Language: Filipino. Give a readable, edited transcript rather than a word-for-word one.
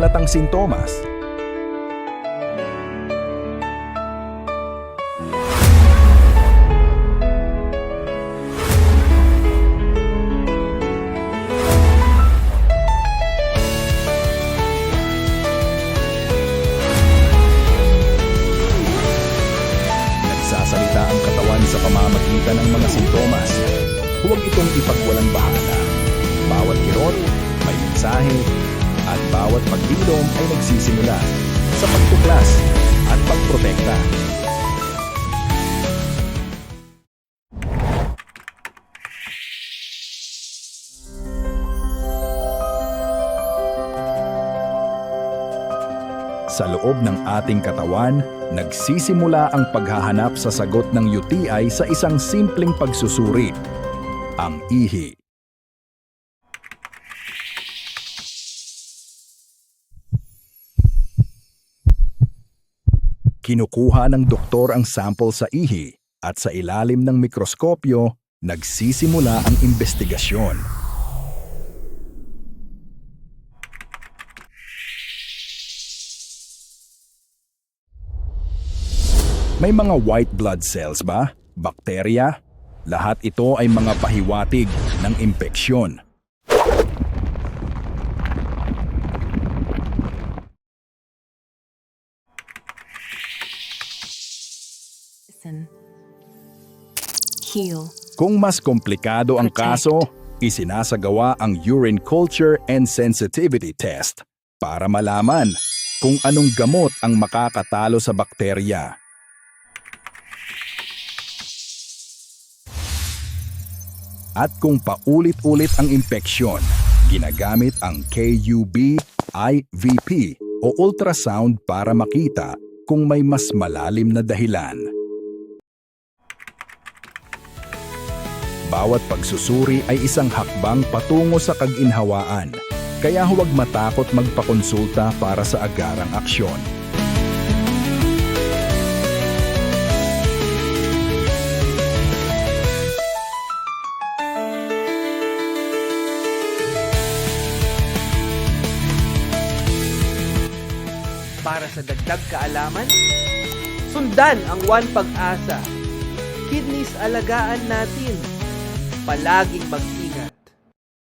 halatang sintomas. Nagsasalita ang katawan sa pamamagitan ng mga sintomas. Huwag itong ipagwalang bahala. Bawat kirot, may mensahe, at bawat pagdilom ay nagsisimula sa pagtuklas at pagprotekta. Sa loob ng ating katawan, nagsisimula ang paghahanap sa sagot ng UTI sa isang simpleng pagsusuri, ang ihi. Kinukuha ng doktor ang sample sa ihi at sa ilalim ng mikroskopyo, nagsisimula ang investigasyon. May mga white blood cells ba? Bakterya? Lahat ito ay mga pahiwatig ng impeksyon. Heal. Kung mas komplikado ang kaso, isinasagawa ang urine culture and sensitivity test para malaman kung anong gamot ang makakatalo sa bakterya. At kung paulit-ulit ang impeksyon, ginagamit ang KUB, IVP o ultrasound para makita kung may mas malalim na dahilan. Bawat pagsusuri ay isang hakbang patungo sa kaginhawaan, kaya huwag matakot magpakonsulta para sa agarang aksyon. Para sa dagdag kaalaman, sundan ang One Pag-asa. Kidneys alagaan natin. Palaging mag-ingat.